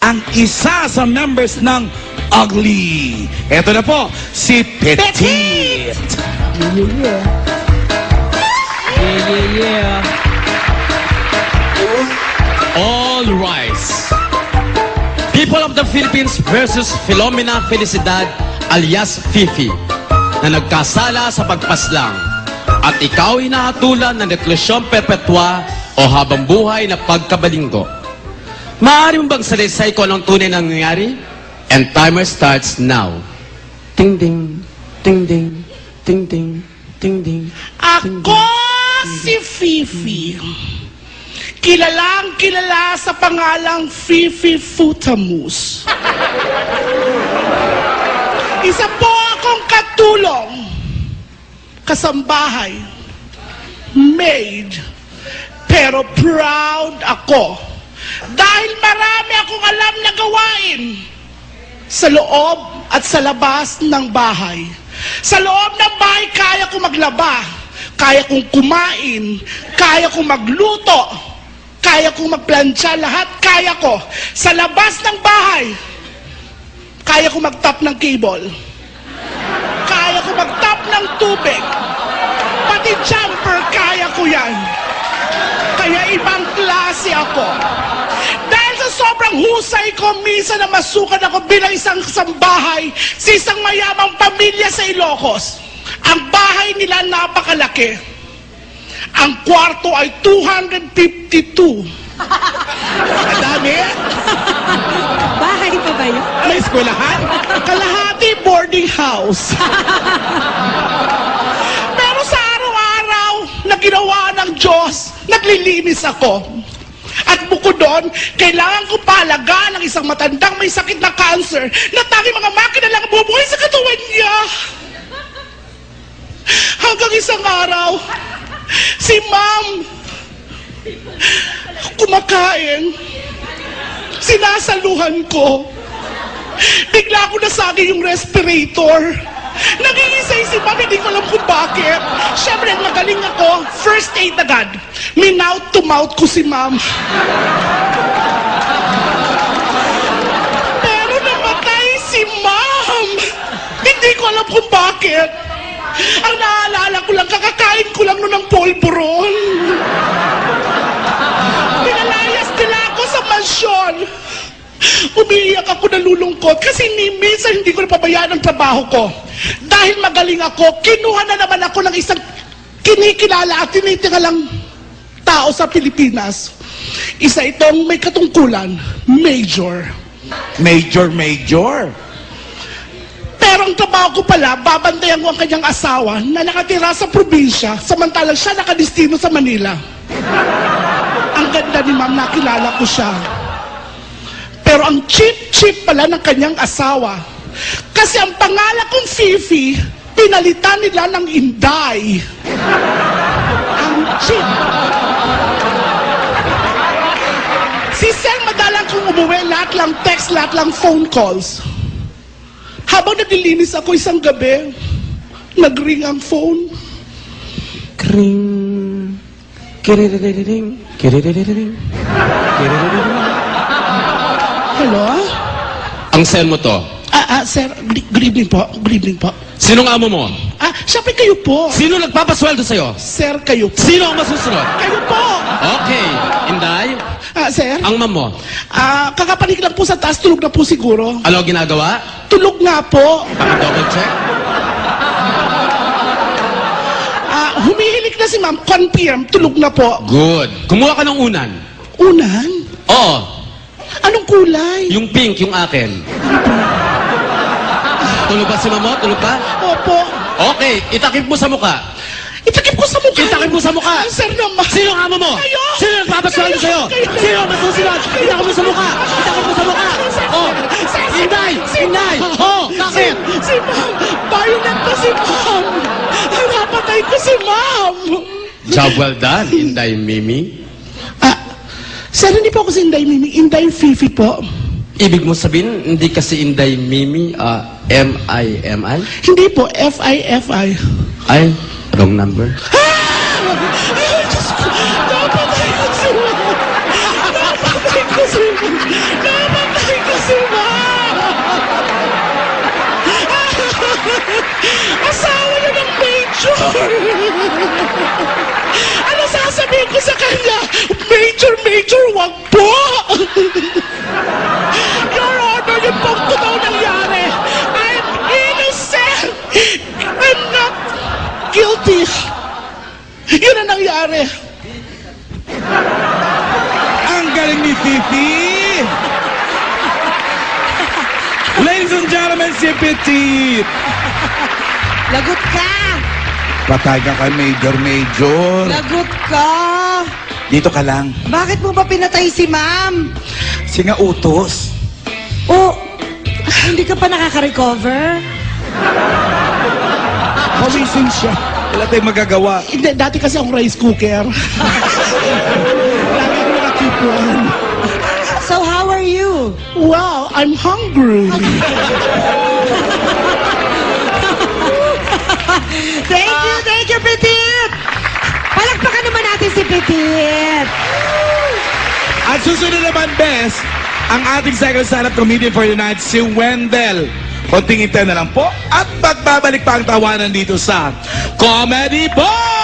ang isa sa members ng Ugly. Ito na po, si Petit. All rise. People of the Philippines versus Filomena Felicidad alias Fifi na nagkasala sa pagpaslang at ikaw ay nahatulan ng deklarasyon perpetua o habang buhay na pagkabalinggo. Maaari mo bang salaysay ko anong tunay na nangyayari? And timer starts now. Ting ding, ting ding, ting ding, ting ding. Ako si Fifi. Kilalang kilala sa pangalang Fifi Futamus. Isa po akong katulong, kasambahay, maid, pero proud ako. Dahil marami akong alam na gawain sa loob at sa labas ng bahay. Sa loob ng bahay, kaya kong maglaba, kaya kong kumain, kaya kong magluto, kaya kong magplansya, lahat kaya ko. Sa labas ng bahay, kaya kong mag-tap ng cable, kaya kong mag-tap ng tubig, pati jumper, kaya ko yan. Kaya ibang klase ako. Dahil sa sobrang husay ko, minsan na masukan ako bilang isang kasambahay sa isang mayamang pamilya sa Ilocos. Ang bahay nila napakalaki. Ang kwarto ay 252. Madami. Bahay pa ba yun? May eskwelahan. Kalahati boarding house. Pero sa araw-araw na ginawa ng Diyos, naglilinis ako. At bukod doon, kailangan ko paalagaan ng isang matandang may sakit na cancer na tanging mga makina lang bubuhay sa katawan niya. Hanggang isang araw, si Ma'am kumakain, sinasaluhan ko. Bigla ko nasagi yung respirator. Nag-iisay si Ma'am, hindi ko alam kung bakit. Siyempre, magaling ako, first aid agad. Minout to mouth ko si Ma'am. Pero namatay si Ma'am. Hindi ko alam kung bakit. Ang naaalala ko lang, kakakain ko lang noon ng polvoron. Pinalayas nila ako sa mansyon. Umiiyak ako, nalulungkot kasi minsan hindi ko napabayaan ang trabaho ko. Dahil magaling ako, kinuha na naman ako ng isang kinikilala at tinitigalang tao sa Pilipinas. Isa itong may katungkulan, Major. Major. Pero ang trabaho ko pala, babantayan ko ang kanyang asawa na nakatira sa probinsya, samantalang siya nakadistino sa Manila. Ang ganda ni Ma'am, nakilala ko siya. Pero ang cheap pala ng kanyang asawa. Kasi ang pangalan kong Fifi, pinalitan nila ng Inday. Ang cheap. Si Sel madalang kong umuwi, lahat lang text, lahat lang phone calls. Habang naglilinis ako isang gabi, nag-ring ang phone. Kring. Kiririring. Kiririring. Kiririring. Hello? Ang cell mo to. Sir, good evening po. Good evening po. Sinong amo mo? Siyempre kayo po. Sino nagpapasweldo sa'yo? Sir, kayo po. Sino ang masusunod? Kayo po. Okay. Inday, Sir? ang ma'am mo. Kakapanig lang po sa taas, tulog na po siguro. Ano ang ginagawa? Tulog nga po. Paki-double check. Humihilik na si ma'am, confirm, tulog na po. Good. Kumuha ka ng unan. Unan? Oo. Anong kulay? Yung pink, yung akin. Tulog ba si mama? Tulog ba? Opo. Okay. Itakip mo sa mukha. Itakip ko sa mukha. Itakip mo sa mukha. Sir naman. Sino ang amo mo? Kayo! Sino ang nagpapasweldo sa'yo? Kayo! Sino ang masusunod? Itakip mo sa mukha. Itakip mo sa mukha. Oh. Inday! Inday! Oh. Bakit? Si ma'am. Bayonet ko si ma'am. Napatay ko si ma'am. Job well done, Inday Mimi. Sir, hindi po ako si Inday Mimi. Inday Fifi po. Ibig mo sabihin, hindi kasi Inday Mimi, M-I-M-I? Hindi po, F-I-F-I. Ay, wrong number. Diyos ko, napatay ko si ma'am. Napatay ko si ma'am. Napatay Ano sasabihin ko sa kanya? Major, wag po! Your Honor, yun pong totoo nangyari. I'm innocent! I'm not guilty. Yun ang nangyari. Ang galing ni Fifi! Ladies and gentlemen, si Petit! Lagot ka! Patay ka kay Major. Lagot ka! Dito ka lang. Bakit mo ba pinatay si ma'am? Singa utos. Oh, hindi ka pa nakaka-recover? Amazing siya. Wala tayong magagawa. Hindi, dati kasi akong rice cooker. Lagi ako nakakip one. So how are you? Wow, I'm hungry. Thank you, Petit! Palakpakan naman natin si Petit! At susunod naman, Bes, ang ating second stand-up comedian for the night, si Wendell. Konting intern na lang po at magbabalik pa ang tawanan dito sa Comedy Boy!